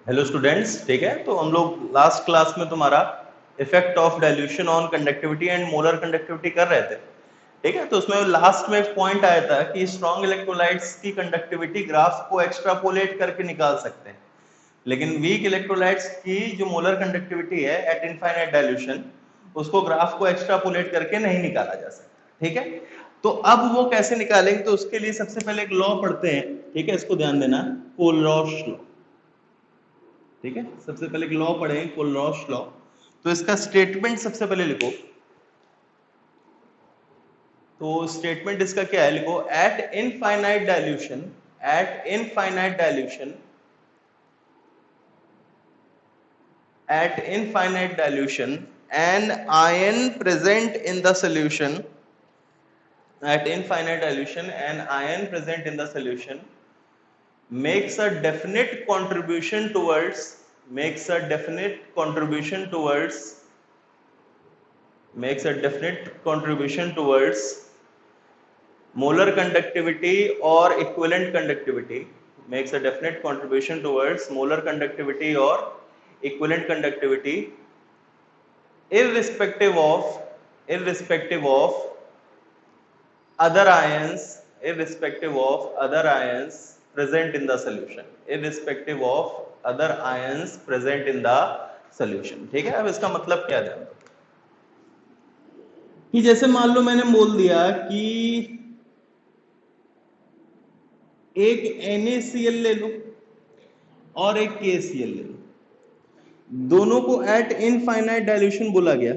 Hello students, ठीक है। तो हम लोग लास्ट क्लास में तुम्हारा effect of dilution on conductivity and molar conductivity कर रहे थे, ठीक है। तो उसमें लास्ट में एक पॉइंट आया था कि स्ट्रॉन्ग इलेक्ट्रोलाइट्स की कंडक्टिविटी ग्राफ को एक्सट्रापोलेट करके निकाल सकते हैं, लेकिन वीक इलेक्ट्रोलाइट्स की जो मोलर कंडक्टिविटी है एट इनफाइनाइट डाइल्यूशन, उसको ग्राफ को एक्सट्रापोलेट करके नहीं निकाला जा सकता, ठीक है। तो अब वो कैसे निकालेंगे, तो उसके लिए सबसे पहले एक लॉ पढ़ते हैं, ठीक है। इसको ध्यान देना, कोलरॉश लॉ, ठीक है। सबसे पहले एक लॉ पढ़ें, कोलरॉश लॉ। तो इसका स्टेटमेंट सबसे पहले लिखो। तो स्टेटमेंट इसका क्या है, लिखो eight infinite dilution, eight infinite dilution, at infinite dilution an ion present in the solution, at infinite dilution an ion present in the solution makes a definite contribution towards, makes a definite contribution towards, makes a definite contribution towards molar conductivity or equivalent conductivity, makes a definite contribution towards molar conductivity or equivalent conductivity irrespective of, irrespective of other ions, irrespective of other ions present in the solution, irrespective of other ions present in the solution, ठीक है। अब इसका मतलब क्या है कि जैसे मान लो मैंने बोल दिया कि एक NaCl ले लो और एक KCl ले लो, दोनों को एट इनफाइनाइट डाइल्यूशन बोला गया।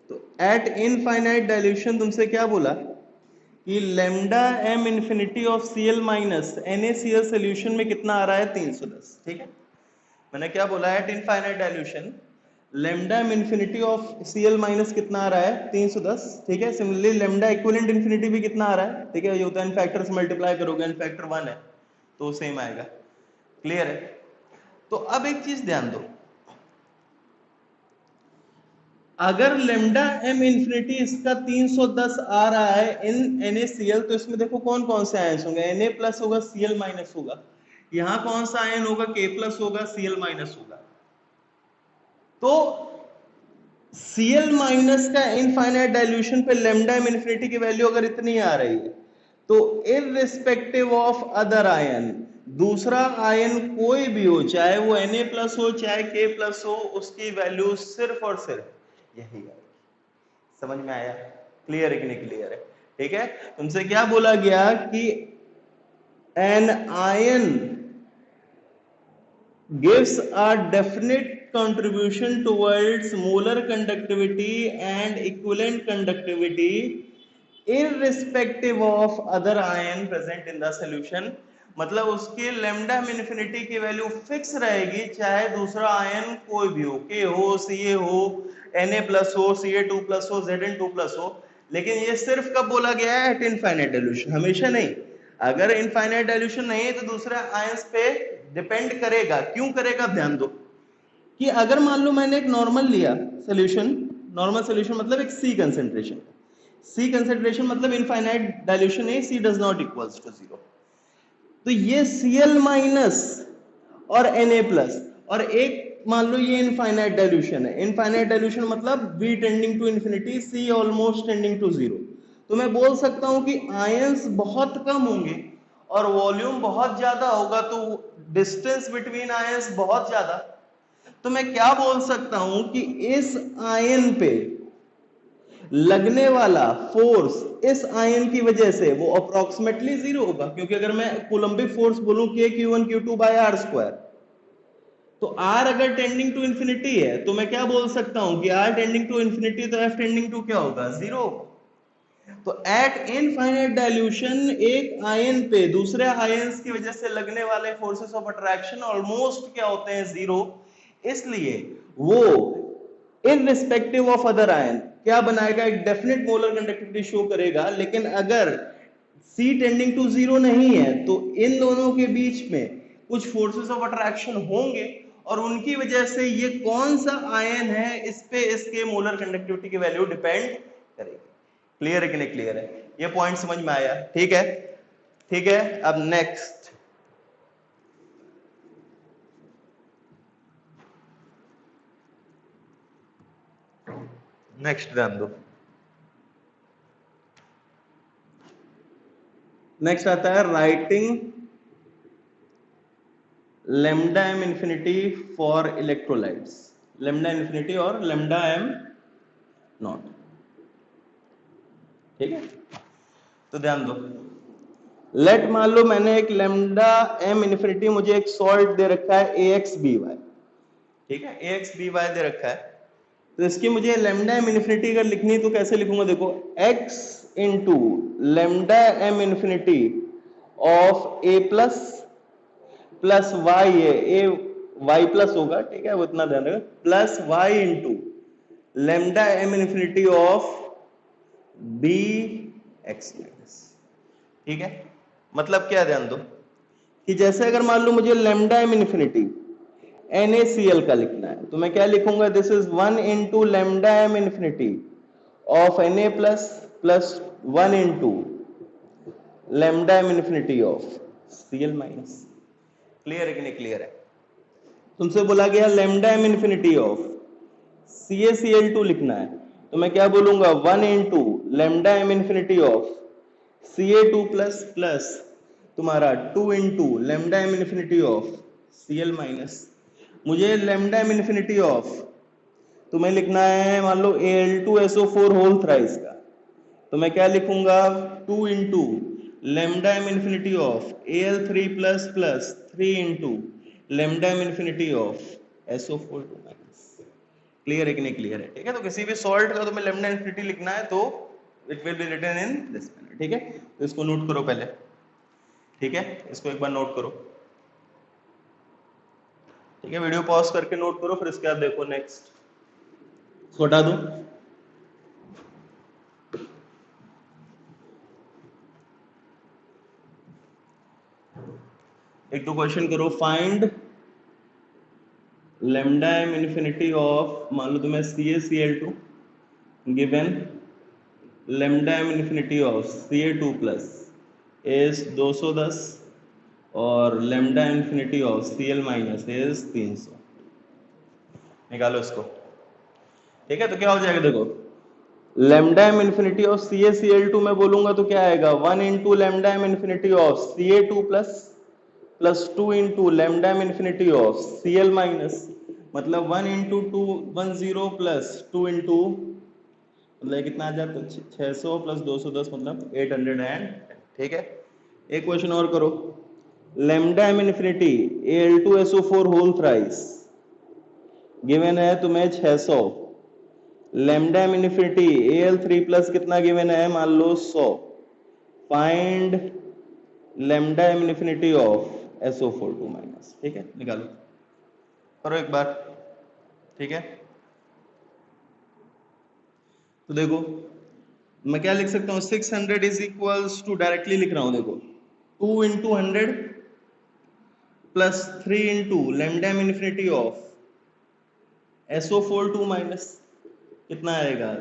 तो एट इनफाइनाइट डाइल्यूशन तुमसे क्या बोला कि lambda m infinity of Cl minus NaCl solution में कितना आ रहा है, 310, ठीक है। मैंने क्या बोला, at infinite dilution lambda m infinity of Cl minus कितना आ रहा है, 310, ठीक है। सिमिलरली लेमडा इक्विवेलेंट इन्फिनिटी भी कितना आ रहा है, ठीक है। ये होता है n फैक्टर से मल्टीप्लाई करोगे, n फैक्टर 1 है तो सेम आएगा, क्लियर है। तो अब एक चीज ध्यान दो, अगर लेमडा एम इन्फिनिटी इसका 310 आ रहा है इन NaCl, तो इसमें देखो कौन कौन से आयंस होंगे, Na प्लस होगा, Cl माइनस होगा। यहां कौन सा आयन होगा, K प्लस होगा, Cl माइनस होगा। तो Cl माइनस का इनफाइनाइट डाइल्यूशन पे लेमडा एम इन्फिनिटी की वैल्यू अगर इतनी आ रही है, तो इररिस्पेक्टिव ऑफ अदर आयन, दूसरा आयन कोई भी हो, चाहे वो Na प्लस हो चाहे K प्लस हो, उसकी वैल्यू सिर्फ और सिर्फ यही है। समझ में आया, क्लियर है कि नहीं क्लियर है, ठीक है। तुमसे क्या बोला गया कि an ion gives a definite contribution towards molar conductivity and equivalent conductivity irrespective of other ion present in the solution। मतलब उसके लेमडा इन्फिनिटी की वैल्यू फिक्स रहेगी, चाहे दूसरा आयन कोई भी हो, के हो, Ca हो, Na प्लस हो, Ca2 प्लस हो, Zn2 प्लस हो। लेकिन ये सिर्फ कब बोला गया है, एट इनफाइनाइट डाइल्यूशन, हमेशा नहीं। अगर इनफाइनाइट डाइल्यूशन नहीं है तो दूसरे आयंस पे डिपेंड करेगा। क्यों करेगा, ध्यान दो कि अगर मान लो मैंने एक नॉर्मल लिया सोल्यूशन, नॉर्मल सोल्यूशन मतलब एक C कंसेंट्रेशन, C कंसेंट्रेशन मतलब इनफाइनाइट डाइल्यूशन है, C does not equals to 0। तो ये Cl माइनस और Na प्लस, और एक मान लो ये इनफाइनाइट डाइल्यूशन है। इनफाइनाइट डाइल्यूशन मतलब V tending to infinity, C almost tending to 0। तो मैं बोल सकता हूं कि आयंस बहुत कम होंगे और वॉल्यूम बहुत ज्यादा होगा, तो डिस्टेंस बिटवीन आयंस बहुत ज्यादा। तो मैं क्या बोल सकता हूं कि इस आयन पे लगने वाला फोर्स इस आयन की वजह से वो अप्रोक्सीमेटली 0 होगा, क्योंकि अगर मैं कूलम्बिक फोर्स बोलूं K Q1 Q2 by R square, तो R अगर टेंडिंग टू इंफिनिटी है तो मैं क्या बोल सकता हूं कि R टेंडिंग टू इंफिनिटी, तो F टेंडिंग टू क्या होगा, 0। तो एट इनफाइनाइट डाइल्यूशन एक आयन पे दूसरे आयंस की वजह से लगने वाले फोर्सेस ऑफ अट्रैक्शन ऑलमोस्ट क्या होते हैं, 0। इसलिए वो इररिस्पेक्टिव ऑफ अदर आयन क्या बनाएगा, एक डेफिनेट मोलर कंडक्टिविटी शो करेगा। लेकिन अगर C टेंडिंग टू 0 नहीं है तो इन दोनों के बीच में कुछ फोर्सेस ऑफ अट्रैक्शन होंगे और उनकी वजह से ये कौन सा आयन है, इस पे इसके मोलर कंडक्टिविटी की वैल्यू डिपेंड करेगी। क्लियर है कि नहीं क्लियर है, ये पॉइंट समझ में आया, ठीक है। ठीक है, अब नेक्स्ट नेक्स्ट ध्यान दो, नेक्स्ट आता है writing lambda m infinity for electrolytes, lambda infinity और lambda m नॉट। ठीक है, तो ध्यान दो, लेट मान लो मैंने एक lambda m infinity, मुझे एक सॉल्ट दे रखा है AXBY, ठीक है, AXBY दे रखा है, तो इसकी मुझे lambda m infinity अगर लिखनी तो कैसे लिखूंगा, देखो x into lambda m infinity of A plus y है, ए y प्लस होगा, ठीक है, वो इतना ध्यान रखना, plus y into lambda m infinity of b x minus. ठीक है, मतलब क्या, ध्यान दो कि जैसे अगर मान लो मुझे lambda m infinity NaCl का लिखना है, तो मैं क्या लिखूंगा, this is 1 into lambda m infinity of Na plus 1 into lambda m infinity of Cl minus. Clear है कि नहीं क्लियर है? तुमसे बोला गया lambda m infinity of CaCl2 लिखना है, तो मैं क्या बोलूंगा, 1 into lambda m infinity of Ca2 plus तुम्हारा 2 into lambda m infinity of Cl minus. मुझे lambda m infinity ऑफ तुम्हें लिखना है मान लो Al2SO4 होल थ्राइस का, तो मैं क्या लिखूंगा, 2 into lambda m infinity of Al3 plus 3 into lambda m infinity of SO4 minus. Clear है कि नहीं क्लियर है? ठीक है, तो किसी भी सॉल्ट का तुम्हें lambda infinity लिखना है तो it will be written in this manner. ठीक है, तो इसको नोट करो पहले, ठीक है, इसको एक बार नोट करो, ठीक है, वीडियो पॉज करके नोट करो, फिर इसके बाद देखो नेक्स्ट, इसको हटा दो। एक तो क्वेश्चन करो, find lambda m infinity of, मान लो तुम्हें CaCl2 given lambda m infinity of Ca2 plus is 210 और lambda m infinity of Cl minus is 300। निकालो इसको। ठीक है, तो क्या हो जाएगा, देखो lambda m infinity of CaCl2 में बोलूंगा तो क्या आएगा, 1 into lambda m infinity of Ca2 plus 2 into lambda m infinity of Cl minus, मतलब 1 इंटू 2 10 प्लस 2 इंटू, मतलब कितना आ जाता है, 600 प्लस 210 मतलब 810। ठीक है, एक क्वेश्चन और करो, lambda m infinity Al2SO4 whole thrice given है तुम्हें 600, lambda m infinity Al3 plus कितना गिवन है, मान लो 100, find lambda m infinity of SO4 minus. ठीक है, निकालो, करो एक बार। ठीक है, तो देखो मैं क्या लिख सकता हूं, 600 इज इक्वल्स टू, डायरेक्टली लिख रहा हूं, देखो 2 into 100 plus 3 into lambda m infinity of SO4 minus, कितना आएगा,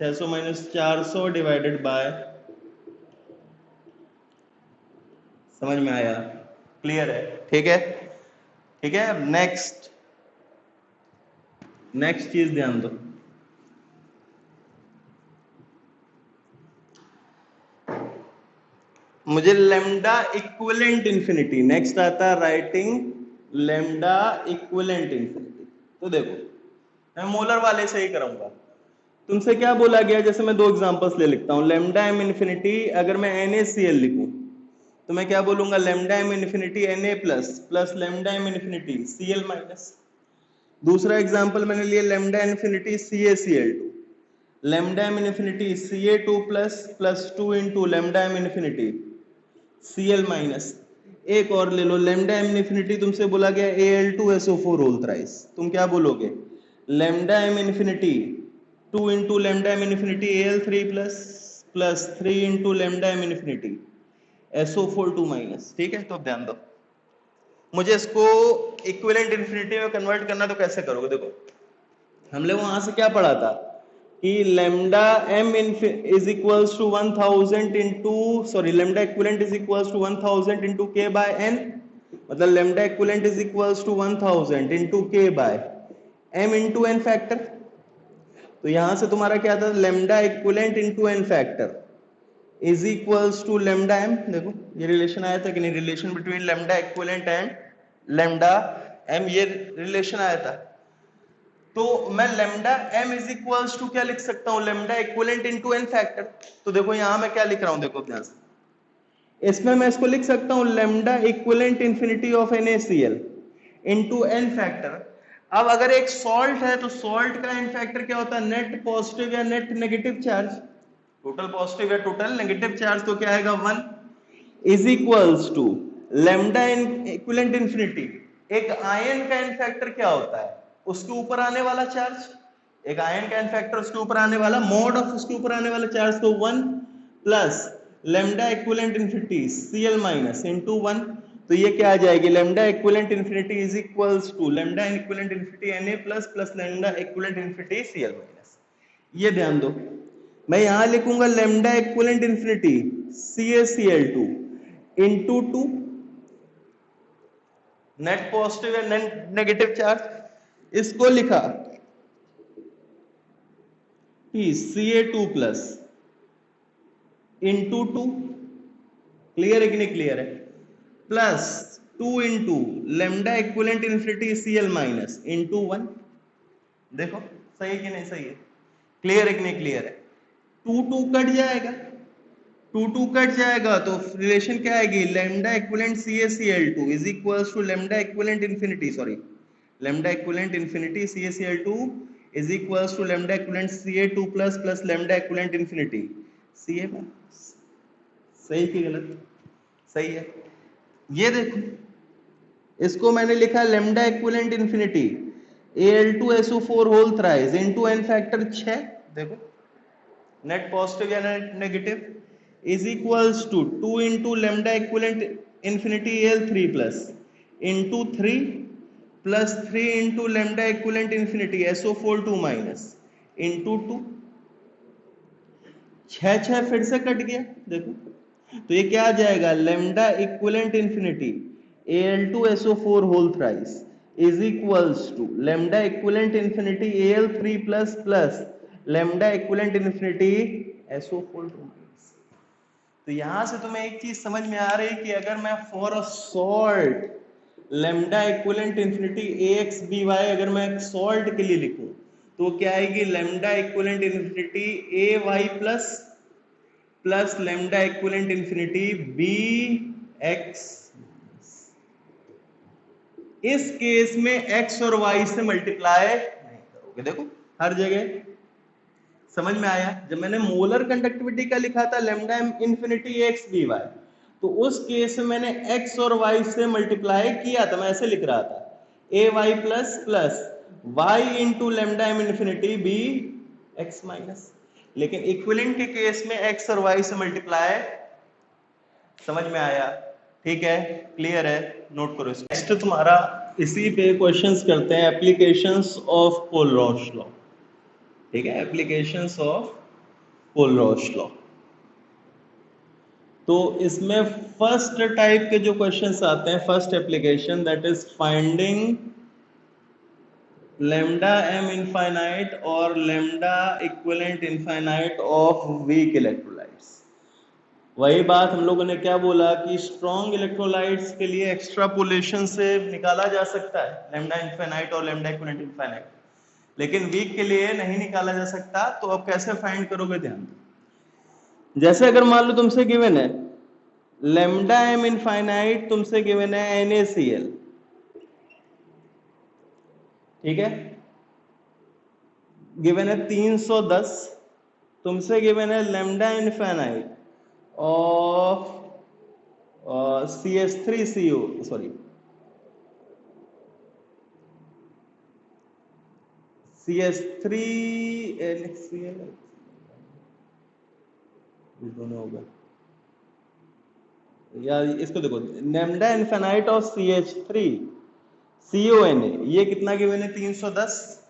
600 माइनस 400 डिवाइडेड बाय, समझ में आया? क्लियर है? ठीक है, ठीक है, अब नेक्स्ट चीज ध्यान दो, मुझे lambda इक्विवेलेंट इंफिनिटी, नेक्स्ट आता है राइटिंग lambda इक्विवेलेंट इंफिनिटी। तो देखो मैं मोलर वाले से ही करूंगा, तुमसे क्या बोला गया, जैसे मैं दो एग्जांपल्स ले लिखता हूं, lambda m infinity अगर मैं NaCl लिखूं तो मैं क्या बोलूंगा, lambda m infinity Na plus lambda m infinity Cl minus. दूसरा एग्जांपल मैंने लिया lambda infinity CaCl2, lambda m infinity Ca2 plus 2 into lambda m infinity Cl minus. एक और ले लो, lambda m infinity तुमसे बोला गया Al2SO4 होल थ्राइस, तुम क्या बोलोगे, lambda m infinity 2 into lambda m infinity Al3 plus 3 into lambda m infinity SO4 minus. ठीक है, तो अब ध्यान दो, मुझे इसको इक्विवेलेंट इंफिनिटी में कन्वर्ट करना, तो कैसे करोगे, देखो हमने वहां से क्या पढ़ा था कि lambda m is equals to 1000 into, sorry lambda equivalent is equals to 1000 into k by n, मतलब lambda equivalent is equals to 1000 into k by m into n factor. तो यहां से तुम्हारा क्या था, lambda equivalent into n factor is equals to lambda m. देखो ये relation आया था कि नहीं, relation between lambda equivalent and lambda m, ये रिलेशन आया था। तो मैं lambda m is equals to क्या लिख सकता हूं, lambda equivalent into n factor. तो देखो यहां मैं क्या लिख रहा हूं, देखो ध्यान से, इसमें मैं इसको लिख सकता हूं lambda equivalent infinity of NaCl into n factor. अब अगर एक सॉल्ट है तो सॉल्ट का एन फैक्टर क्या होता है, नेट पॉजिटिव या net negative charge, total positive या टोटल नेगेटिव चार्ज, तो क्या आएगा 1 is equals to lambda equivalent infinity. एक आयन का एन फैक्टर क्या होता है, उसके ऊपर आने वाला चार्ज, एक आयन का एन फैक्टर उसके ऊपर आने वाला मोड ऑफ उसके ऊपर आने वाला चार्ज, तो 1 plus lambda equivalent infinity Cl minus into 1। तो ये क्या आ जाएगी, lambda equivalent infinity is equals to lambda equivalent infinity Na plus plus lambda equivalent infinity Cl minus. ये ध्यान दो, मैं यहां लिखूंगा lambda equivalent infinity CaCl2 into 2 net positive या नेट नेगेटिव चार्ज, इसको लिखा Ca2 प्लस इंटू 2, क्लियर है कि नहीं क्लियर है, plus 2 into lambda equivalent infinity Cl minus into 1। देखो सही है कि नहीं सही है, क्लियर है कि नहीं क्लियर है। 2 कट जाएगा, 2 कट जाएगा तो रिलेशन क्या आएगी, lambda equivalent CaCl2 is equals to lambda equivalent infinity, sorry lambda equivalent infinity CaCl2 is equals to lambda equivalent Ca2 plus plus lambda equivalent infinity Ca। सही कि गलत, सही है। ये देखो इसको मैंने लिखा lambda equivalent infinity Al2SO4 whole thrice into n factor 6, देखो नेट पॉजिटिव या net negative, is equals to 2 into lambda equivalent infinity Al3 plus into 3 plus 3 into lambda equivalent infinity SO4 2 minus into 2। 6 फिर से cut गया, देखो तो ये क्या आ जाएगा, lambda equivalent infinity Al2SO4 whole thrice is equals to lambda equivalent infinity Al3 plus plus lambda equivalent infinity SO4 2 minus. तो यहां से तुम्हें एक चीज समझ में आ रही है कि अगर मैं for a salt lambda equivalent infinity AXBY अगर मैं सॉल्ट के लिए लिखूं तो क्या आएगी, lambda equivalent infinity AY plus plus lambda equivalent infinity BX। इस केस में x और y से मल्टीप्लाई नहीं करोगे, देखो हर जगह समझ में आया। जब मैंने मोलर कंडक्टिविटी का लिखा था लेमडा इंफिनिटी AXBY, तो उस केस में मैंने x और y से मल्टीप्लाई किया था, मैं ऐसे लिख रहा था AY plus plus y into lambda infinity BX minus. लेकिन इक्विवेलेंट के केस में x और y से मल्टीप्लाई, समझ में आया, ठीक है क्लियर है, नोट करो इसको। नेक्स्ट तुम्हारा इसी पे क्वेश्चंस करते हैं, एप्लीकेशंस ऑफ पोल-रॉश लॉ, ठीक है, एप्लीकेशंस ऑफ पोल-रॉश लॉ। तो इसमें फर्स्ट टाइप के जो क्वेश्चंस आते हैं, first application that is finding lambda m infinite और lambda equivalent infinite of weak electrolytes. वही बात हम लोगों ने क्या बोला कि स्ट्रॉन्ग इलेक्ट्रोलाइट्स के लिए एक्स्ट्रापोलेशन से निकाला जा सकता है लेमडा इनफाइनाइट और लेमडा इक्विवेलेंट इनफाइनाइट, लेकिन वीक के लिए नहीं निकाला जा सकता। तो अब कैसे फाइंड करोगे, ध्यान दो। जैसे अगर मान लो तुमसे गिवन है लेमडा एम इनफाइनाइट, तुमसे गिवन है NaCl, ठीक है, गिवन है 310, तुमसे गिवन है lambda infinite of CH3CO, sorry CH3NaCl, दोनों होगा या इसको देखो, लेमडा इनफाइनाइट ऑफ CH3CONa, ये कितना गिवन है 310,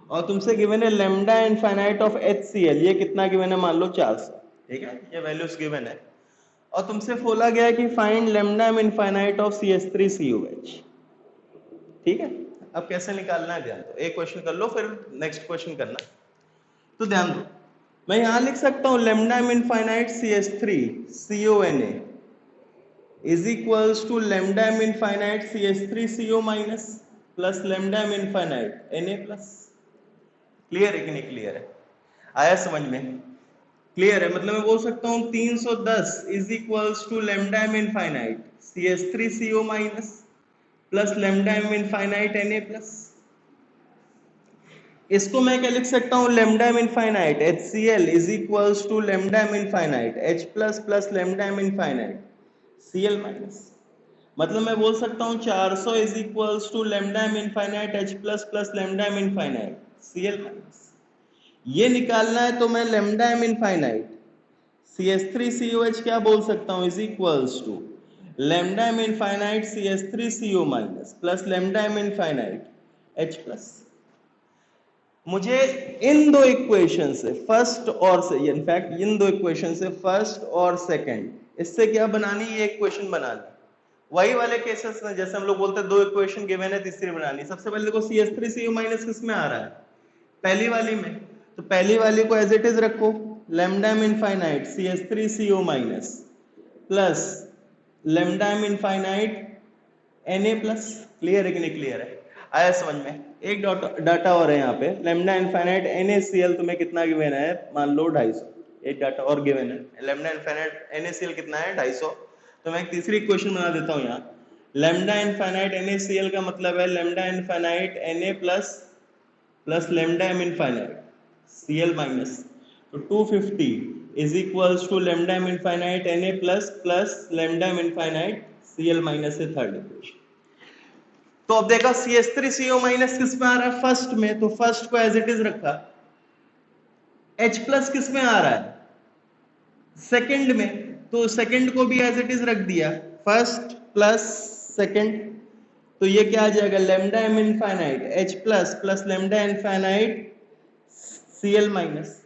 और तुमसे गिवन है लेमडा इनफाइनाइट ऑफ HCl, ये कितना गिवन है मान लो 400, ठीक है, ये वैल्यूज गिवन है। और तुमसे बोला गया कि find lambda infinite of CH3COH, ठीक है। अब कैसे निकालना है ध्यान दो, एक क्वेश्चन कर लो फिर नेक्स्ट क्वेश्चन करना। तो ध्यान दो, मैं यहां लिख सकता हूं lambda m infinite CH3 CONA is equals to lambda m infinite CH3 CO minus plus lambda m infinite Na plus. Clear है कि नहीं क्लियर है? आया समझ में? क्लियर है, मतलब मैं बोल सकता हूं 310 is equals to lambda m infinite CH3 CO minus plus lambda m infinite Na plus. इसको मैं क्या लिख सकता हूं, lambda m infinite HCl is equals to lambda m infinite H plus plus lambda m infinite Cl minus. मतलब मैं बोल सकता हूं 400 is equals to lambda m infinite H plus plus lambda m infinite Cl minus. ये निकालना है तो मैं लेमडा एम इनफाइनाइट CH3COH क्या बोल सकता हूं, is equals to lambda m infinite CH3CO minus plus lambda m infinite H plus. मुझे इन दो इक्वेशन से फर्स्ट और से इनफैक्ट इन दो इक्वेशन से फर्स्ट और सेकंड, इससे क्या बनानी, ये इक्वेशन बनानी। वही वाले केसेस में जैसे हम लोग बोलते हैं दो इक्वेशन गिवन है तीसरी बनानी। सबसे पहले देखो CH3CO माइनस किस में आ रहा है, पहली वाली में, तो पहली वाली को एज इट इज रखो, lambda m infinite CH3CO minus plus lambda m infinite Na plus. Clear है कि नहीं क्लियर है? आया समझ में? एक डाटा और है यहाँ पे, लेमडा इनफाइनाइट NaCl तुम्हें कितना गिवन है, मान लो 250। एक डाटा और गिवन है, लेमडा इनफाइनाइट NaCl कितना है 250। तो मैं एक तीसरी इक्वेशन बना देता हूँ यहाँ, लेमडा इनफाइनाइट NaCl का मतलब है lambda infinite Na plus plus lambda m infinite Cl minus. तो 250 is equals to lambda m infinite Na plus plus lambda m infinite Cl minus से थर्ड इक्वेशन। तो अब देखा CH3CO माइनस किस में आ रहा है, फर्स्ट में, तो फर्स्ट को एज इट इज रखा। H प्लस किस में आ रहा है, सेकंड में, तो सेकंड को भी एज इट इज रख दिया, फर्स्ट प्लस सेकंड। तो ये क्या आ जाएगा, lambda m infinite H plus plus lambda infinite Cl minus.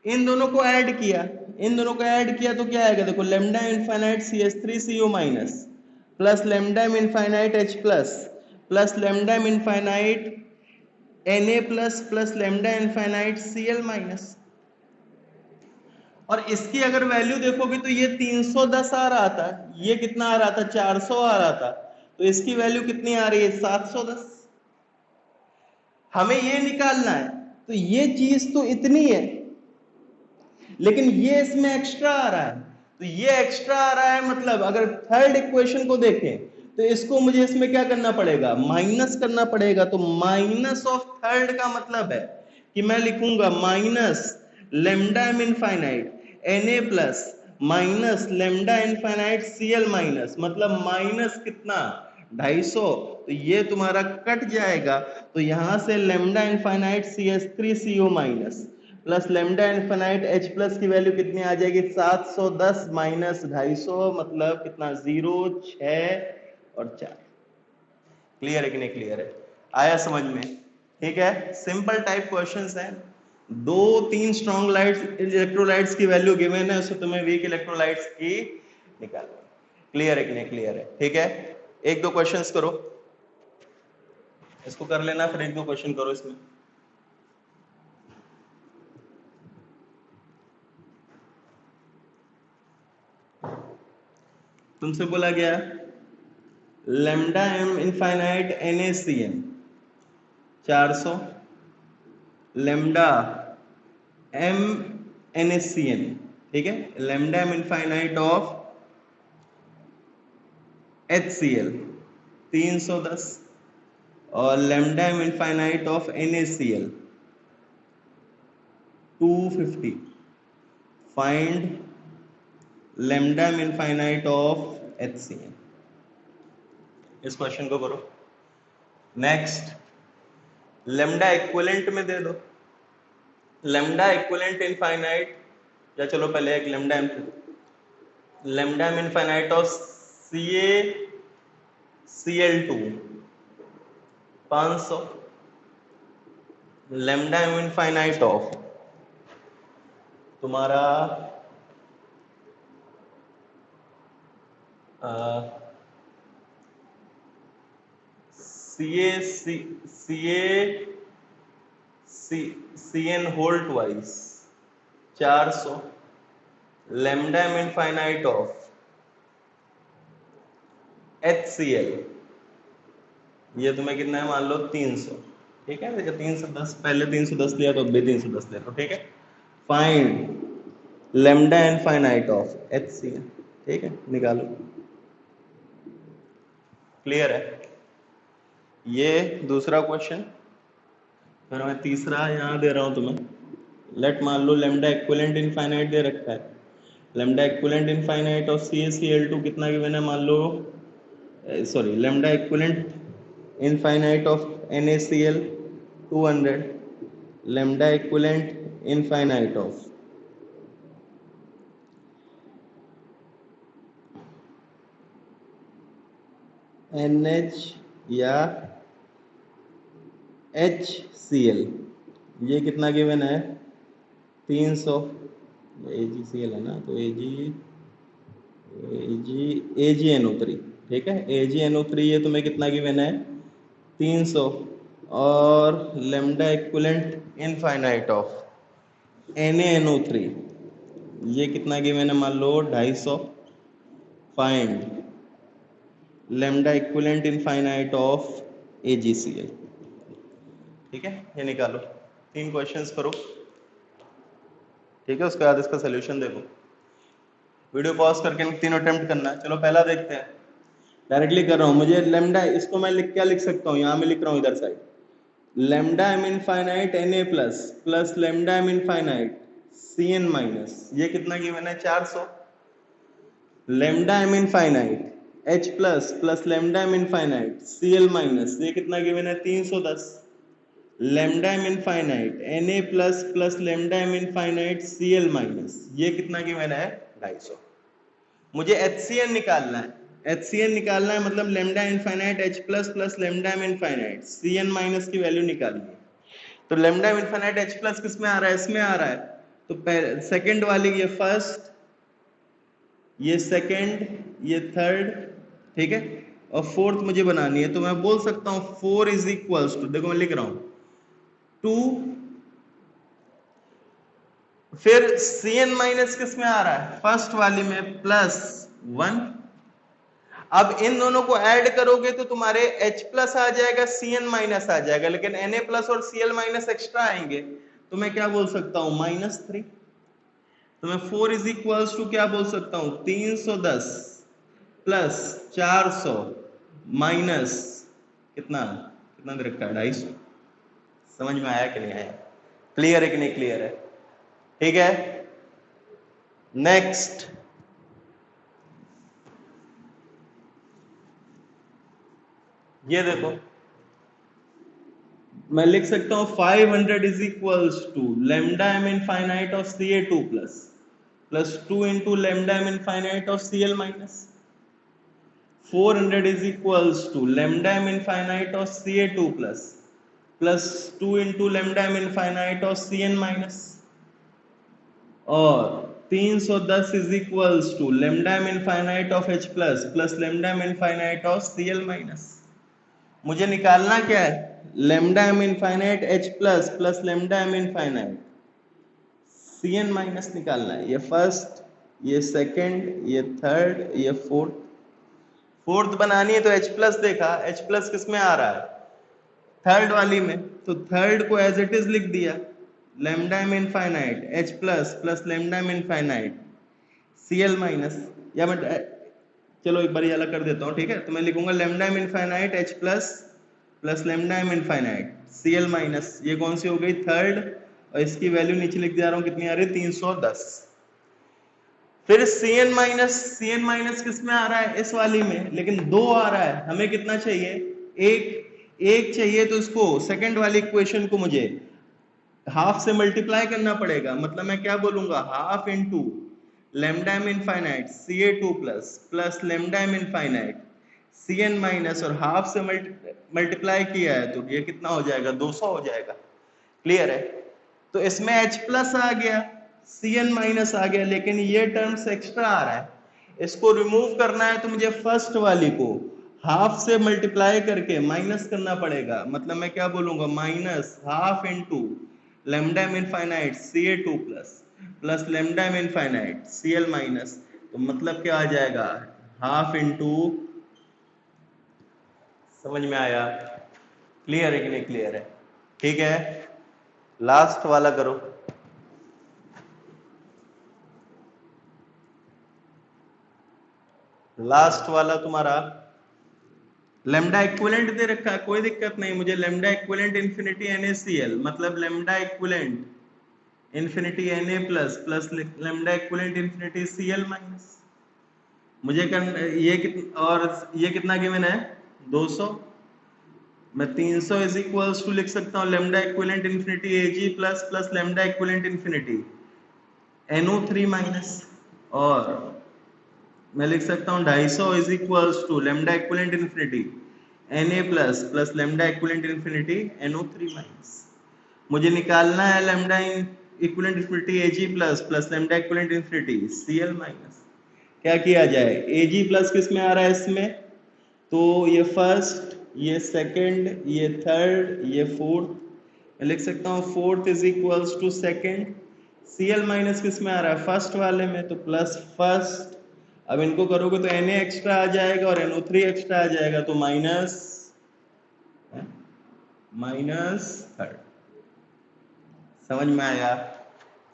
इन दोनों को ऐड किया, इन दोनों को ऐड किया तो क्या आएगा, देखो lambda infinite CH3CO minus plus lambda infinite H plus plus lambda infinite Na plus plus lambda infinite Cl minus. और इसकी अगर वैल्यू देखोगे तो ये 310 आ रहा था, ये कितना आ रहा था, 400 आ रहा था, तो इसकी वैल्यू कितनी आ रही है, 710। हमें ये निकालना है, तो ये चीज तो इतनी है, लेकिन ये इसमें एक्स्ट्रा आ रहा है। तो ये एक्स्ट्रा आ रहा है, मतलब अगर थर्ड इक्वेशन को देखें तो इसको मुझे इसमें क्या करना पड़ेगा, माइनस करना पड़ेगा। तो माइनस ऑफ थर्ड का मतलब है कि मैं लिखूंगा minus lambda m infinite Na plus minus lambda infinite Cl minus, मतलब माइनस कितना, 250। तो ये तुम्हारा कट जाएगा, तो यहां से lambda infinite CH3CO minus plus lambda infinite H plus की वैल्यू कितनी आ जाएगी, 710 माइनस 250, मतलब कितना, 0, 6 और 4। क्लियर है कि नहीं क्लियर है? आया समझ में? ठीक है, सिंपल टाइप क्वेश्चंस हैं। 2-3 स्ट्रॉन्ग लाइट्स इलेक्ट्रोलाइट्स की वैल्यू गिवन है, उससे तुम्हें वीक इलेक्ट्रोलाइट्स की निकालनी। क्लियर है कि नहीं क्लियर है? ठीक है, एक दो क्वेश्चंस करो, इसको कर लेना, फिर एक दो क्वेश्चन करो इसमें। तुमसे बोला गया lambda m infinite NaCN 400, lambda m NaCN, ठीक है, lambda m infinite of HCl 310 और lambda m infinite of NaCl 250। Find lambda m infinite of HCl। इस क्वेश्चन को करो। नेक्स्ट, लेमडा इक्विवेलेंट में दे दो, लेमडा इक्विवेलेंट इनफाइनाइट, या चलो पहले एक lambda infinite of CaCl2 500, lambda infinite of तुम्हारा c n whole twice 400 lambda m infinite of HCl, ये तुम्हें कितना है मान लो 300, ठीक है। 310 पहले 310 लिया तो अब भी 310 ले लो, ठीक है। Find lambda infinite of HCl, ठीक है, निकालो। क्लियर है ये दूसरा क्वेश्चन। फिर मैं तीसरा यहाँ दे रहा हूँ तुम्हें। लेट मान लो lambda इक्विवेलेंट इनफाइनाइट दे रखा है। lambda equivalent infinite of CaCl2 कितना गिवन है मान लो, sorry lambda equivalent infinite of NaCl 200, lambda equivalent infinite of NH या HCl, ये कितना गिवन है 300, AgCl है ना, तो AgNO3, ठीक है। AgNO3 ये तुम्हें कितना गिवन है 300, और lambda equivalent infinite of NaNO3 ये कितना गिवन है मान लो 250। Find lambda equivalent infinite of AgCl, ठीक है। ये निकालो, 3 क्वेश्चंस करो, ठीक है। उसके बाद इसका सोल्यूशन देखो। वीडियो पॉज करके तीनों अटेम्प्ट करना है। चलो पहला देखते हैं, डायरेक्टली कर रहा हूं। मुझे lambda, इसको मैं क्या लिख सकता हूँ, यहाँ मैं लिख रहा हूँ इधर side, lambda m infinite Na plus plus lambda m infinite Cn minus, ये कितना गिवन है 400, lambda m infinite H plus plus lambda m infinite Cl minus, ये कितना गिवन है 310, lambda m infinite Na plus plus lambda m infinite Cl minus, ये कितना given है 250। मुझे HCl निकालना है। HCl निकालना है मतलब lambda infinite H plus plus lambda m infinite Cn minus की वैल्यू निकालनी है। तो lambda m infinite H plus किस में आ रहा है, इसमें आ रहा है, तो सेकंड वाली ये फर्स्ट, ये सेकंड, ये थर्ड, ठीक है, और फोर्थ मुझे बनानी है। तो मैं बोल सकता हूं 4 इज इक्वल्स टू, देखो मैं लिख रहा हूं 2, फिर Cn माइनस किस में आ रहा है, फर्स्ट वाली में, प्लस 1। अब इन दोनों को ऐड करोगे तो तुम्हारे H प्लस आ जाएगा, Cn माइनस आ जाएगा, लेकिन Na प्लस और Cl माइनस एक्स्ट्रा आएंगे, तो मैं क्या बोल सकता हूं -3। तो मैं 4 इज इक्वल्स टू क्या बोल सकता हूं 310 प्लस 400 माइनस कितना कितना दे रखा है 250। समझ में आया कि नहीं आया, क्लियर है कि नहीं क्लियर है, ठीक है। नेक्स्ट, ये देखो मैं लिख सकता हूं 500 is equals to lambda m infinite of Ca2 plus plus 2 into lambda m infinite of Cl minus. 400 is equals to lambda m infinite of Ca2 plus plus 2 into lambda m infinite of Cn minus, और 310 is equals to lambda m infinite of H plus plus lambda m infinite of Cl minus. मुझे निकालना क्या है, lambda m infinite H plus plus lambda m infinite Cn minus निकालना है। ये first, ये second, ये थर्ड, ये फोर्थ। फोर्थ बनानी है तो H प्लस देखा, H प्लस किस में आ रहा है, थर्ड वाली में, तो थर्ड को एज इट इज लिख दिया, lambda m infinite H plus plus lambda m infinite Cl minus, या मैं चलो एक बार ये अलग कर देता हूँ, ठीक है। तो मैं लिखूंगा lambda m infinite H plus plus lambda m infinite Cl minus, ये कौन सी हो गई थर्ड, और इसकी वैल्यू नीचे लिख दे रहा हूँ कितनी आ रही है 310। फिर Cn माइनस किस में आ रहा है, इस वाली में, लेकिन 2 आ रहा है, हमें कितना चाहिए, एक चाहिए, तो इसको सेकंड वाली इक्वेशन को मुझे हाफ से मल्टीप्लाई करना पड़ेगा। मतलब मैं क्या बोलूंगा, half into lambda m infinite Ca2 plus plus lambda m infinite Cn minus, और हाफ से मल्टीप्लाई किया है तो ये कितना हो जाएगा 200 हो जाएगा। क्लियर है। तो इसमें H प्लस आ गया, Cn माइनस आ गया, लेकिन ये टर्म्स एक्स्ट्रा आ रहा है, इसको रिमूव करना है तो मुझे फर्स्ट वाली को हाफ से मल्टीप्लाई करके माइनस करना पड़ेगा, मतलब मैं क्या बोलूंगा, minus half into lambda m infinite Ca2 plus lambda m infinite Cl minus, तो मतलब क्या आ जाएगा, हाफ इंटू, समझ में आया, क्लियर है कि नहीं क्लियर है, ठीक है। लास्ट वाला करो, लास्ट वाला तुम्हारा लेमडा इक्विवेलेंट दे रखा है, कोई दिक्कत नहीं, मुझे लेमडा इक्विवेलेंट इन्फिनिटी NaCl, मतलब lambda equivalent infinity Na plus plus lambda equivalent infinity Cl minus, मुझे और ये कितना गिवन है 200, मैं 300 इज इक्वल्स टू लिख सकता हूँ lambda equivalent infinity Ag plus plus lambda equivalent infinity NO3 minus, और मैं लिख सकता हूँ 250 is equals to lambda equivalent infinity Na plus plus lambda equivalent infinity NO3 minus. मुझे निकालना है lambda equivalent infinity Ag plus plus lambda equivalent infinity Cl minus. क्या किया जाए, Ag प्लस किस में आ रहा है इसमें, तो ये फर्स्ट, ये सेकंड, ये थर्ड, ये फोर्थ, मैं लिख सकता हूँ fourth is equals to second, Cl minus किस में आ रहा है, फर्स्ट वाले में, तो प्लस फर्स्ट, अब इनको करोगे तो Na एक्स्ट्रा आ जाएगा और NO3 एक्स्ट्रा आ जाएगा, तो माइनस माइनस थर्ड। समझ में आया,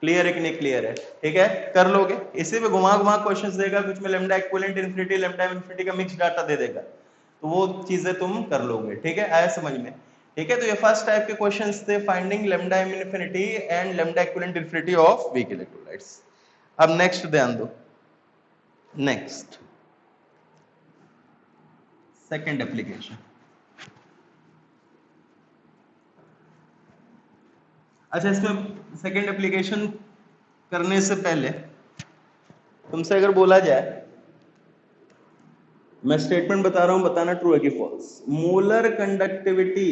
क्लियर है कि नहीं क्लियर है, ठीक है, कर लोगे, इसी पे घुमा घुमा क्वेश्चंस देगा, कुछ में lambda equivalent infinity lambda infinity का मिक्स डाटा दे देगा, तो वो चीजें तुम कर लोगे, ठीक है, आया समझ में, ठीक है। तो ये फर्स्ट टाइप के क्वेश्चंस थे, finding lambda m infinity and lambda equivalent infinity of weak electrolytes. अब नेक्स्ट ध्यान दो, नेक्स्ट सेकंड एप्लीकेशन। अच्छा, इसमें सेकंड एप्लीकेशन करने से पहले तुमसे अगर बोला जाए, मैं स्टेटमेंट बता रहा हूं, बताना ट्रू है कि false, molar conductivity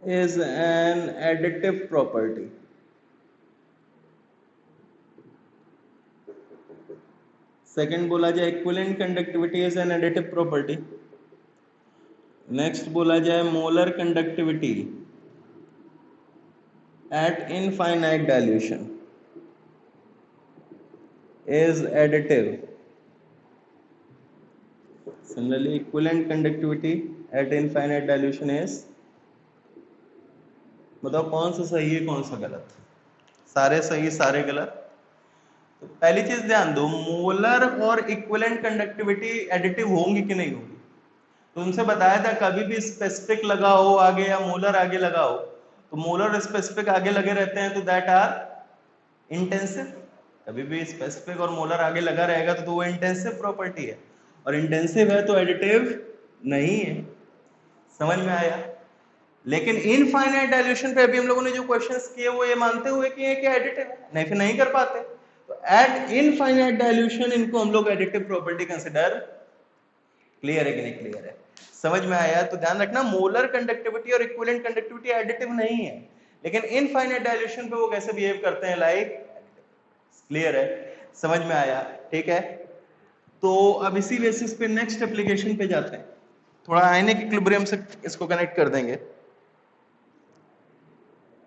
is an additive property. Second बोला जाए equivalent conductivity is an additive property. Next बोला जाए molar conductivity at infinite dilution is additive. Similarly equivalent conductivity at infinite dilution is, बताओ कौन सा सही है कौन सा गलत, सारे सही सारे गलत। तो पहली चीज ध्यान दो, मोलर और इक्विवेलेंट कंडक्टिविटी एडिटिव होंगी कि नहीं होंगी, तुमसे बताया था कभी भी स्पेसिफिक लगा हो आगे या मोलर आगे लगा हो, तो मोलर स्पेसिफिक आगे लगे रहते हैं तो दैट आर इंटेंसिव, कभी भी स्पेसिफिक और मोलर आगे लगा रहेगा तो वो इंटेंसिव प्रॉपर्टी है, और इंटेंसिव है तो एडिटिव नहीं है। समझ में आया, लेकिन इनफाइनाइट डाइल्यूशन पे अभी हम लोगों ने जो क्वेश्चंस किए वो ये मानते हुए किए कि एडिटिव है, नहीं फिर नहीं कर पाते, तो एट इनफाइनाइट डाइल्यूशन इनको हम लोग एडिटिव प्रॉपर्टी कंसिडर, क्लियर है कि नहीं क्लियर है, समझ में आया। तो ध्यान रखना मोलर कंडक्टिविटी और इक्विवेलेंट कंडक्टिविटी एडिटिव नहीं है, लेकिन इनफाइनाइट डाइल्यूशन पे वो कैसे बिहेव करते हैं, लाइक, क्लियर है, समझ में आया, ठीक है। तो अब इसी बेसिस पे नेक्स्ट एप्लीकेशन पे जाते हैं, थोड़ा आयनिक इक्विलिब्रियम से इसको कनेक्ट कर देंगे।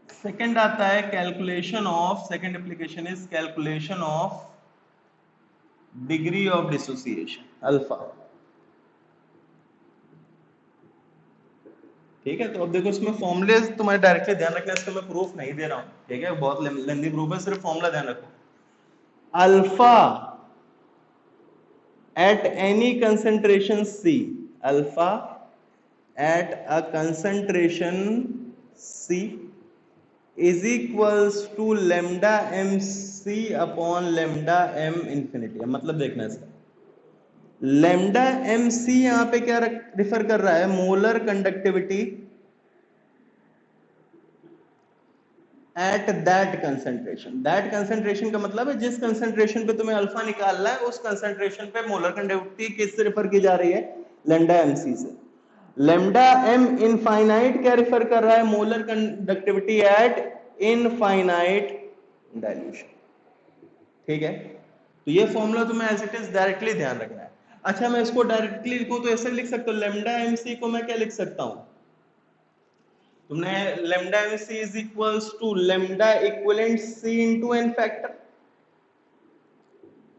सेकंड आता है calculation of, second application is calculation of degree of dissociation alpha, ठीक है। तो अब देखो इसमें फॉर्मूले तुम्हारे डायरेक्टली ध्यान रखना, इसका मैं प्रूफ नहीं दे रहा हूं, ठीक है, बहुत लेंथी प्रूफ है, सिर्फ फॉर्मूला ध्यान रखो। Alpha at any concentration C, alpha at a concentration C is equals to lambda MC upon lambda M infinity. मतलब देखना इसका, लेमडा MC यहां पे क्या रिफर कर रहा है, molar conductivity at that concentration. That concentration का मतलब है जिस कंसेंट्रेशन पे तुम्हें अल्फा निकालना है उस कंसेंट्रेशन पे मोलर कंडक्टिविटी किससे रिफर की जा रही है, लेमडा MC से। लेमडा M इनफाइनाइट क्या रिफर कर रहा है, molar conductivity at infinite dilution, ठीक है, तो ये फॉर्मूला तुम्हें एज इट इज डायरेक्टली ध्यान रखना है। अच्छा, मैं इसको डायरेक्टली लिखूं तो ऐसे लिख सकता हूँ, लेमडा एम सी को मैं क्या लिख सकता हूँ, तुमने lambda m c is equals to lambda equivalent c into n factor,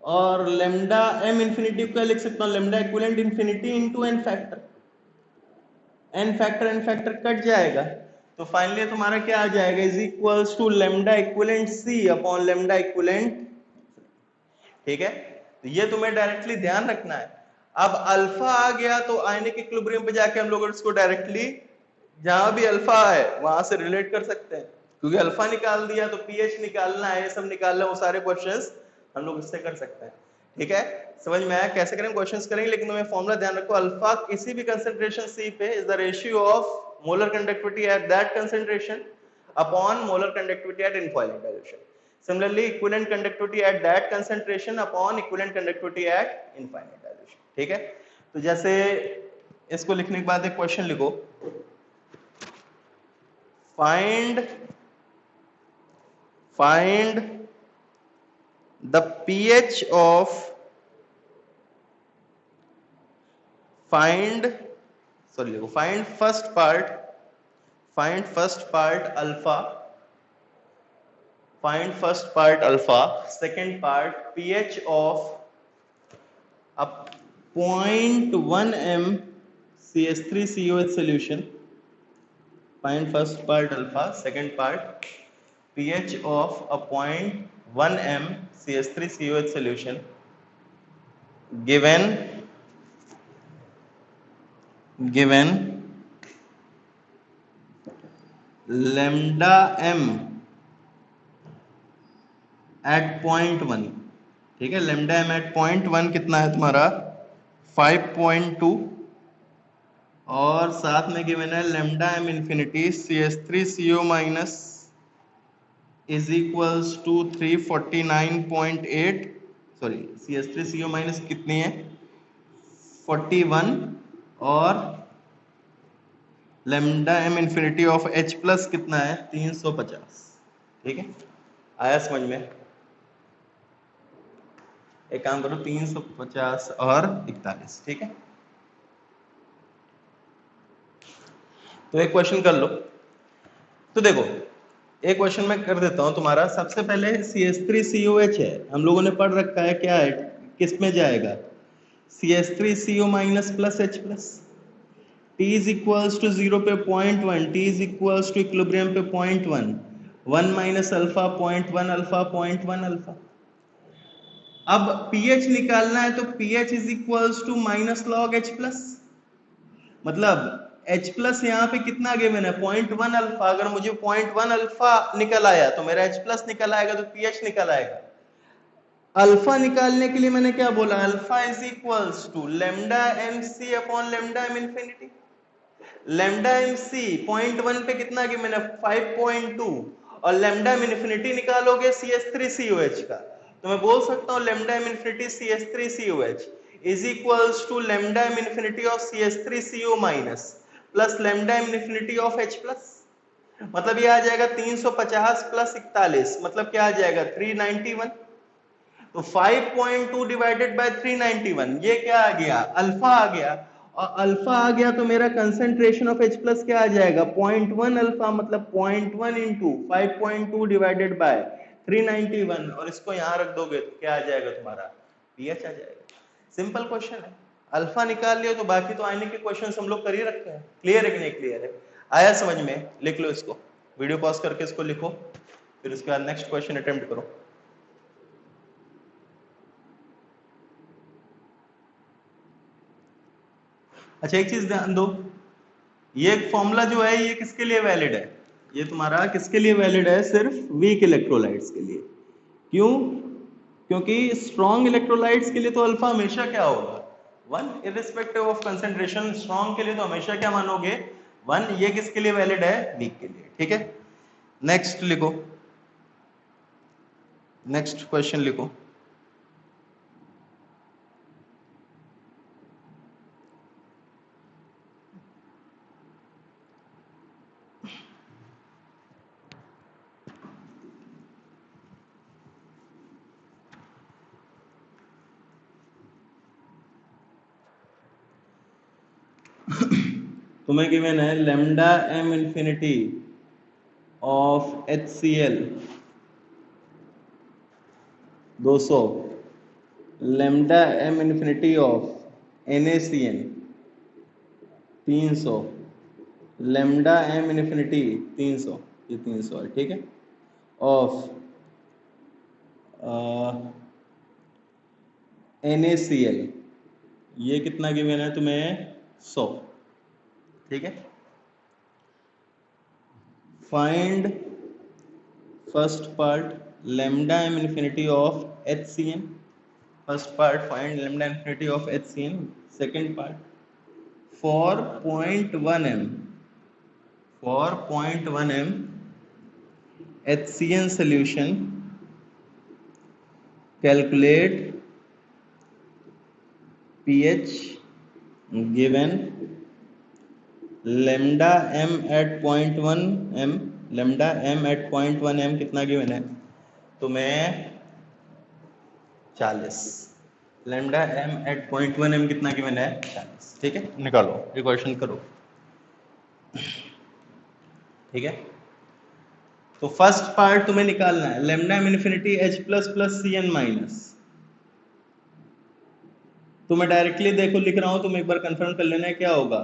और लेमडा एम इंफिनिटी को क्या लिख सकता हूँ, lambda equivalent infinity into n factor. N factor cut जाएगा, तो फाइनली तुम्हारा क्या आ जाएगा, is equals to lambda equivalent c upon lambda equivalent. ठीक है, तो ये तुम्हें डायरेक्टली ध्यान रखना है। अब अल्फा आ गया तो आयनिक इक्विलिब्रियम पे जाके हम लोग इसको डायरेक्टली जहां भी अल्फा है वहां से रिलेट कर सकते हैं, क्योंकि अल्फा निकाल दिया तो पीएच निकालना है, ये सब निकालना है, वो सारे क्वेश्चंस हम लोग इससे कर सकते हैं। ठीक है, समझ में आया कैसे करेंगे, क्वेश्चंस करेंगे, लेकिन तुम्हें फॉर्मूला ध्यान रखो, अल्फा किसी भी कंसंट्रेशन सी पे is the ratio of molar conductivity at that concentration upon molar conductivity at infinite dilution. Similarly, equivalent conductivity at that concentration upon equivalent conductivity at infinite dilution. ठीक है, तो जैसे इसको लिखने के बाद एक क्वेश्चन लिखो, find the pH of find first part alpha, second part pH of a 0.1 m CH3COH solution. Find first part alpha, second part pH of a 0.1 m CH3COH solution given lambda m at 0.1। ठीक है, lambda m at 0.1 कितना है तुम्हारा 5.2, और साथ में given है lambda m infinity CH3CO minus is equals to 349.8, sorry CH3CO minus कितनी है 41, और lambda m infinity of H plus कितना है 350। ठीक है, आया समझ में, एक काम करो 350 और 41। ठीक है, तो एक क्वेश्चन कर लो, तो देखो एक क्वेश्चन मैं कर देता हूं तुम्हारा। सबसे पहले CH3COH है, हम लोगों ने पढ़ रखा है, क्या है, किस में जाएगा, CH3CO minus plus H plus, T is equals to 0 पे 0.1, T is equals to equilibrium पे 0.1, 1 माइनस अल्फा 0.1 अल्फा 0.1 अल्फा। अब pH निकालना है तो pH इज इक्वल्स टू माइनस लॉग H प्लस, मतलब H प्लस यहाँ पे कितना गिवन है 0.1 अल्फा, अगर मुझे 0.1 अल्फा निकल आया तो मेरा H प्लस निकल आएगा, तो pH निकल आएगा। अल्फा निकालने के लिए मैंने क्या बोला, alpha is equals to lambda m c upon lambda m infinity. Lambda m c 0.1 पे कितना गिवन है 5.2, और लेमडा एम इंफिनिटी निकालोगे CH3COH का, तो मैं बोल सकता हूँ lambda m infinity CH3COH is equals to lambda m infinity of CH3CO minus plus lambda m infinity of H plus, मतलब ये आ जाएगा 350 प्लस 41, मतलब क्या आ जाएगा 391। तो 5.2 डिवाइडेड बाय 391, ये क्या आ गया अल्फा आ गया, और अल्फा आ गया तो मेरा कंसंट्रेशन ऑफ H प्लस क्या आ जाएगा 0.1 अल्फा, मतलब 0.1 इंटू 5.2 डिवाइडेड बाय 391, और इसको यहां रख दोगे तो क्या आ जाएगा तुम्हारा pH आ जाएगा। सिंपल क्वेश्चन है, अल्फा निकाल लिया तो बाकी तो आने के क्वेश्चन हम लोग कर ही रखे हैं। क्लियर है कि नहीं क्लियर है, आया समझ में, लिख लो इसको, वीडियो पॉज करके इसको लिखो, फिर उसके बाद नेक्स्ट क्वेश्चन अटेम्प्ट करो। अच्छा, एक चीज ध्यान दो, ये फॉर्मूला जो है ये किसके लिए वैलिड है, ये तुम्हारा किसके लिए वैलिड है, सिर्फ वीक इलेक्ट्रोलाइट्स के लिए। क्यों, क्योंकि स्ट्रॉन्ग इलेक्ट्रोलाइट्स के लिए तो अल्फा हमेशा क्या होगा 1, इररिस्पेक्टिव ऑफ कंसंट्रेशन, स्ट्रॉन्ग के लिए तो हमेशा क्या मानोगे 1। ये किसके लिए वैलिड है, वीक के लिए। ठीक है, नेक्स्ट लिखो, नेक्स्ट क्वेश्चन लिखो। तुम्हें गिवन है lambda m infinity of HCl 200, lambda m infinity of NaCN 300, lambda m infinity 300, ये 300 है, ठीक है, ऑफ NaCl, ये कितना गिवन है तुम्हें 100, ठीक है। Find first part lambda m infinity of HCN, first part find lambda infinity of HCN, second part for 0.1 m, for 0.1 m HCN solution calculate pH given lambda m at 0.1 m, lambda m at 0.1 m कितना given है तुम्हें 40, lambda m at 0.1 m कितना given है 40, ठीक है, निकालो equation करो, ठीक है। तो फर्स्ट पार्ट तुम्हें निकालना है lambda m infinity H plus plus CN minus, तो मैं डायरेक्टली देखो लिख रहा हूं, तुम एक बार कंफर्म कर लेना है क्या होगा।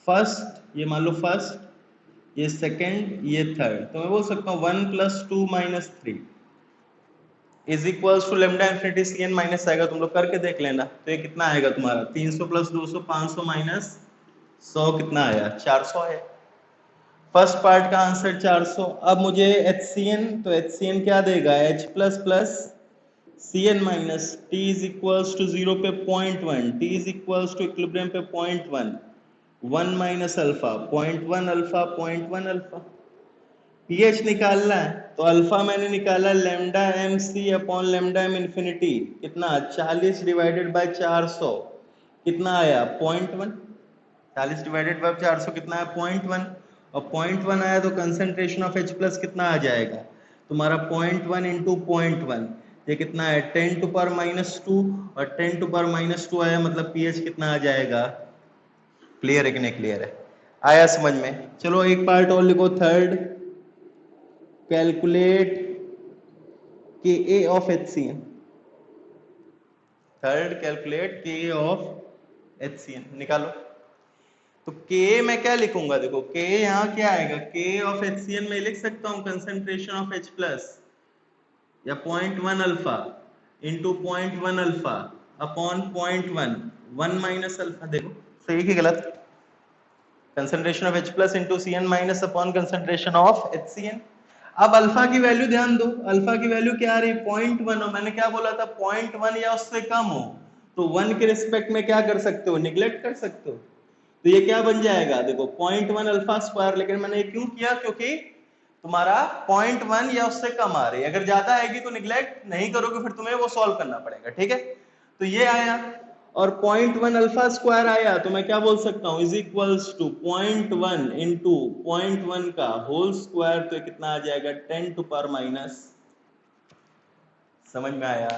फर्स्ट ये मान लो फर्स्ट, ये सेकंड, ये थर्ड, तो मैं बोल सकता हूँ 1 + 2 - 3 is equals to lambda infinity CN minus आएगा, तुम लोग करके देख लेना। तो ये कितना आएगा तुम्हारा 300 + 200 500 माइनस 100 कितना आया 400 है। फर्स्ट पार्ट का आंसर 400। अब मुझे HCN, तो HCN क्या देगा H plus plus CN minus T is equals to 0 पे 0.1, T is equals to equilibrium पे 0.1, 1 minus alpha 0.1 alpha 0.1 alpha. pH निकालना है तो अल्फा मैंने निकाला lambda MC upon lambda M infinity, कितना 40 डिवाइडेड बाय 400 कितना आया 0.1, 40 डिवाइडेड बाय 400 कितना है 0.1, और 0.1 आया तो कंसंट्रेशन ऑफ H प्लस कितना आ जाएगा तुम्हारा 0.1 इंटू 0.1, ये कितना है 10 टू पावर -2, और 10 टू पावर -2 आया मतलब pH कितना आ जाएगा। क्लियर है कि नहीं क्लियर है, आया समझ में। चलो एक पार्ट और लिखो, third calculate Ka of HCN, third calculate Ka of HCN निकालो। तो Ka मैं क्या लिखूंगा, देखो Ka यहाँ क्या आएगा, Ka ऑफ HCN में लिख सकता हूँ कंसंट्रेशन ऑफ H प्लस या 0.1 alpha into 0.1 alpha upon 0.1, 1 minus alpha, देखो सही कि गलत, concentration of H plus into CN minus upon concentration of HCN। अब अल्फा की वैल्यू ध्यान दो, अल्फा की वैल्यू क्या आ रही 0.1, और मैंने क्या बोला था 0.1 या उससे कम हो तो 1 के रिस्पेक्ट में क्या कर सकते हो, निग्लेक्ट कर सकते हो। तो ये क्या बन जाएगा, देखो 0.1 अल्फा स्क्वायर, लेकिन मैंने क्यों किया, क्योंकि तुम्हारा 0.1 या उससे कम आ रही है, अगर ज्यादा आएगी तो निग्लेक्ट नहीं करोगे, फिर तुम्हें वो सॉल्व करना पड़ेगा, ठीक है। तो ये आया और 0.1 अल्फा स्क्वायर आया, तो मैं क्या बोल सकता हूँ इज इक्वल्स टू 0.1 इंटू 0.1 का होल स्क्वायर, तो कितना आ जाएगा 10 टू पावर माइनस, समझ में आया।